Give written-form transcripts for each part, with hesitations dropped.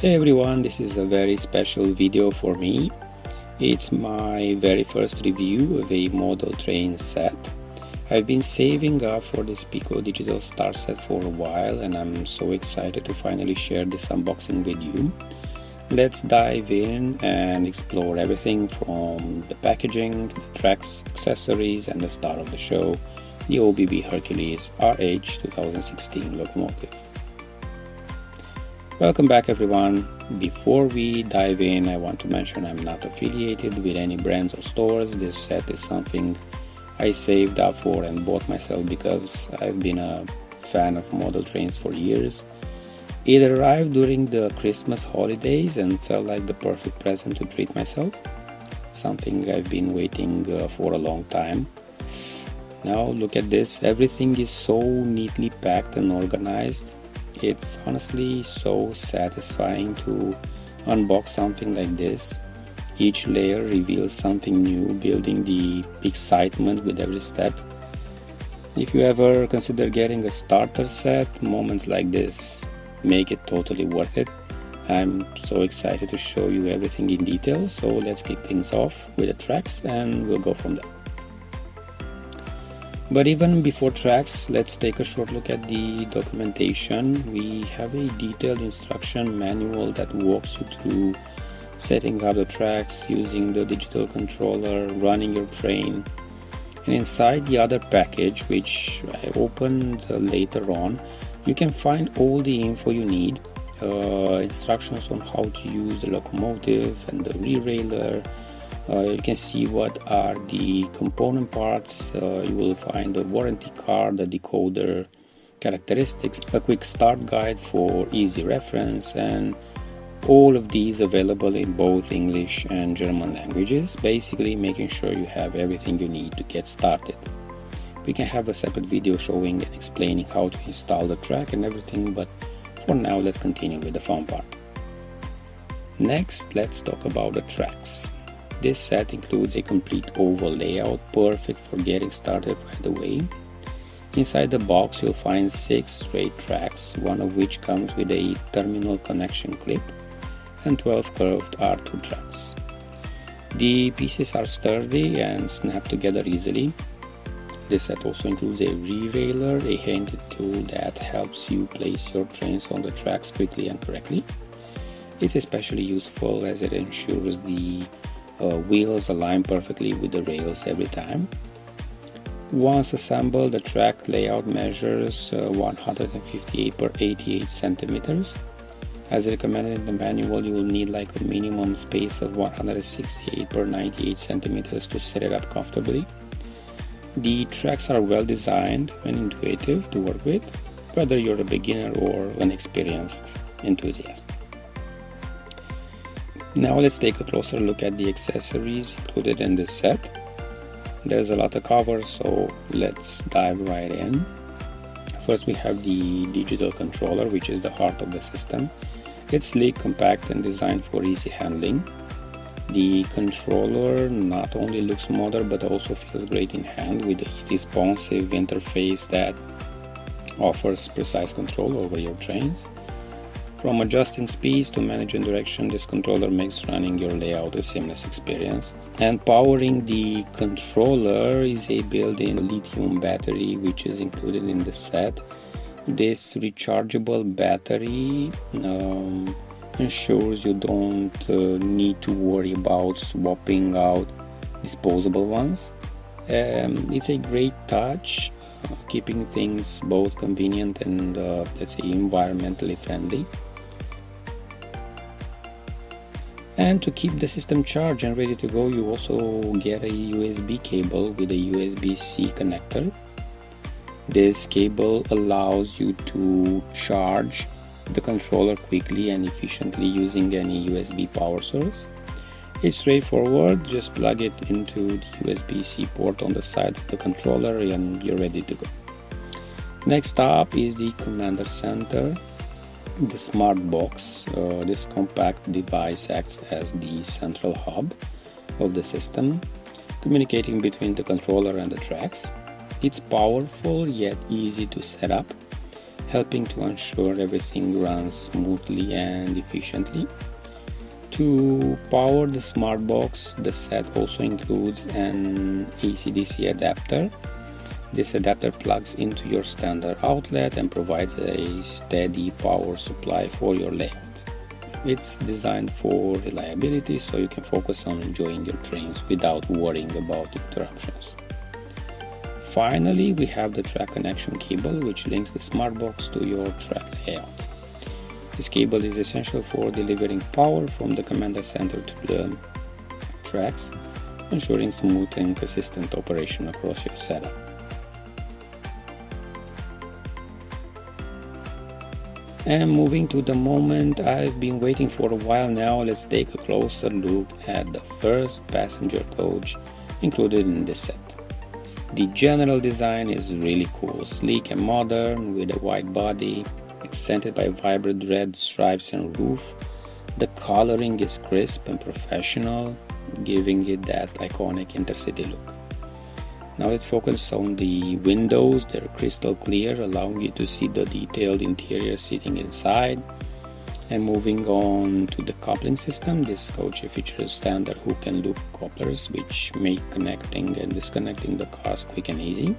Hey everyone, this is a very special video for me. It's my very first review of a model train set. I've been saving up for this Piko Digital Start Set for a while and I'm so excited to finally share this unboxing with you. Let's dive in and explore everything from the packaging to the tracks, accessories and the star of the show, the ÖBB Hercules RH 2016 Locomotive. Welcome back everyone. Before we dive in, I want to mention I'm not affiliated with any brands or stores. This set is something I saved up for and bought myself because I've been a fan of model trains for years. It arrived during the Christmas holidays and felt like the perfect present to treat myself. Something I've been waiting for a long time. Now look at this, everything is so neatly packed and organized. It's honestly so satisfying to unbox something like this. Each layer reveals something new, building the excitement with every step. If you ever consider getting a starter set, moments like this make it totally worth it. I'm so excited to show you everything in detail, so let's kick things off with the tracks and we'll go from there. But even before tracks, let's take a short look at the documentation. We have a detailed instruction manual that walks you through setting up the tracks, using the digital controller, running your train. And inside the other package, which I opened later on, you can find all the info you need. Instructions on how to use the locomotive and the re-railer. You can see what are the component parts. You will find the warranty card, the decoder characteristics, a quick start guide for easy reference, and all of these available in both English and German languages, basically making sure you have everything you need to get started. We can have a separate video showing and explaining how to install the track and everything, but for now let's continue with the fun part. Next, let's talk about the tracks. This set includes a complete oval layout, perfect for getting started right away. Inside the box you'll find 6 straight tracks, one of which comes with a terminal connection clip, and 12 curved R2 tracks. The pieces are sturdy and snap together easily. This set also includes a re-railer, a handy tool that helps you place your trains on the tracks quickly and correctly. It's especially useful as it ensures the wheels align perfectly with the rails every time. Once assembled, the track layout measures 158 by 88 centimeters. As recommended in the manual, you will need like a minimum space of 168 by 98 centimeters to set it up comfortably. The tracks are well designed and intuitive to work with, whether you're a beginner or an experienced enthusiast. Now let's take a closer look at the accessories included in this set. There's a lot to cover, so let's dive right in. First we have the digital controller, which is the heart of the system. It's sleek, compact and designed for easy handling. The controller not only looks modern but also feels great in hand with a responsive interface that offers precise control over your trains. From adjusting speeds to managing direction, this controller makes running your layout a seamless experience. And powering the controller is a built-in lithium battery which is included in the set. This rechargeable battery ensures you don't need to worry about swapping out disposable ones. It's a great touch, keeping things both convenient and let's say environmentally friendly. And to keep the system charged and ready to go, you also get a USB cable with a USB-C connector. This cable allows you to charge the controller quickly and efficiently using any USB power source. It's straightforward, just plug it into the USB-C port on the side of the controller and you're ready to go. Next up is the commander center. The smart box. This compact device acts as the central hub of the system, communicating between the controller and the tracks. It's powerful yet easy to set up, helping to ensure everything runs smoothly and efficiently. To power the smart box, the set also includes an AC/DC adapter. This adapter plugs into your standard outlet and provides a steady power supply for your layout. It's designed for reliability, so you can focus on enjoying your trains without worrying about interruptions. Finally, we have the track connection cable, which links the smart box to your track layout. This cable is essential for delivering power from the commander center to the tracks, ensuring smooth and consistent operation across your setup. And moving to the moment I've been waiting for a while now, let's take a closer look at the first passenger coach included in this set. The general design is really cool, sleek and modern, with a wide body, accented by vibrant red stripes and roof. The coloring is crisp and professional, giving it that iconic intercity look. Now let's focus on the windows. They're crystal clear, allowing you to see the detailed interior sitting inside. And moving on to the coupling system, this coach features standard hook and loop couplers, which make connecting and disconnecting the cars quick and easy.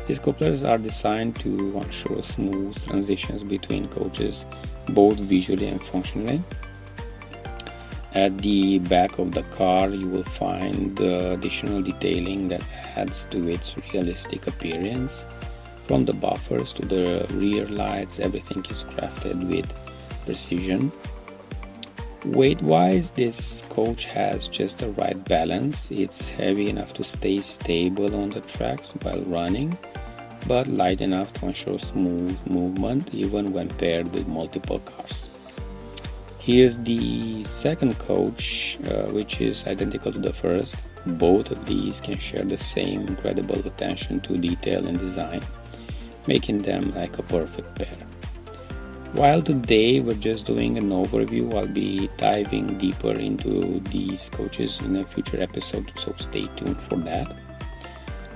These couplers are designed to ensure smooth transitions between coaches, both visually and functionally. At the back of the car, you will find additional detailing that adds to its realistic appearance. From the buffers to the rear lights, everything is crafted with precision. Weight-wise, this coach has just the right balance. It's heavy enough to stay stable on the tracks while running, but light enough to ensure smooth movement even when paired with multiple cars. Here's the second coach, which is identical to the first. Both of these can share the same incredible attention to detail and design, making them like a perfect pair. While today we're just doing an overview, I'll be diving deeper into these coaches in a future episode, so stay tuned for that.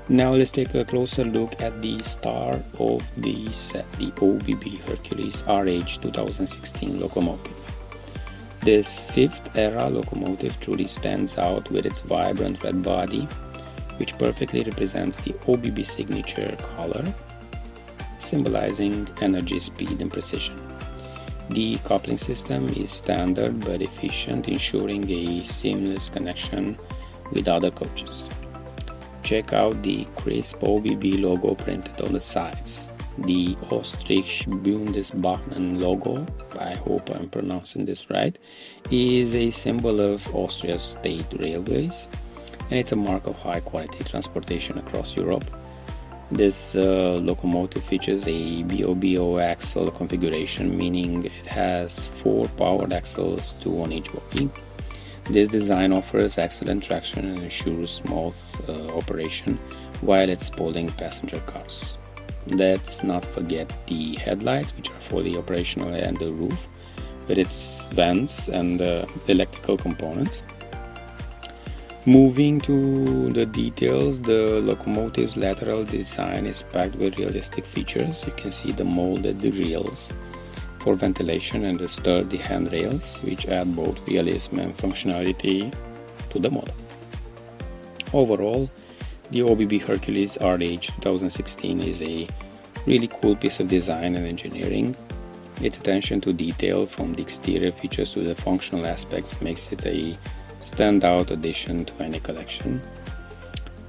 Now let's take a closer look at the star of the set, the ÖBB Hercules RH 2016 Locomotive. This fifth-era locomotive truly stands out with its vibrant red body, which perfectly represents the ÖBB signature color, symbolizing energy, speed, and precision. The coupling system is standard but efficient, ensuring a seamless connection with other coaches. Check out the crisp ÖBB logo printed on the sides. The Ostrich Bundesbahnen logo, I hope I'm pronouncing this right, is a symbol of Austria's state railways, and it's a mark of high quality transportation across Europe. This locomotive features a BOBO axle configuration, meaning it has 4 powered axles, 2 on each body. This design offers excellent traction and ensures smooth operation while it's pulling passenger cars. Let's not forget the headlights, which are fully operational, and the roof with its vents and electrical components. Moving to the details, the locomotive's lateral design is packed with realistic features. You can see the molded grills for ventilation and the sturdy handrails, which add both realism and functionality to the model. Overall, the ÖBB Hercules RH 2016 is a really cool piece of design and engineering. Its attention to detail, from the exterior features to the functional aspects, makes it a standout addition to any collection.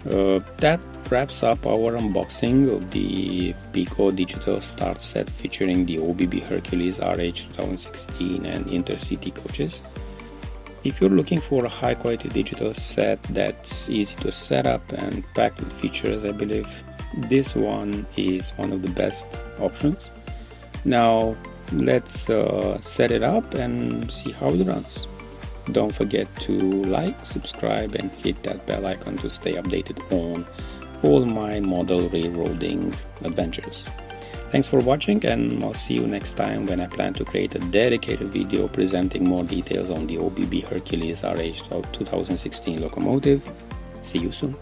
That wraps up our unboxing of the Piko Digital Start Set featuring the ÖBB Hercules RH 2016 and Intercity coaches. If you're looking for a high quality digital set that's easy to set up and packed with features, I believe this one is one of the best options. Now let's set it up and see how it runs. Don't forget to like, subscribe, and hit that bell icon to stay updated on all my model railroading adventures. Thanks for watching, and I'll see you next time when I plan to create a dedicated video presenting more details on the ÖBB Hercules RH 2016 locomotive. See you soon.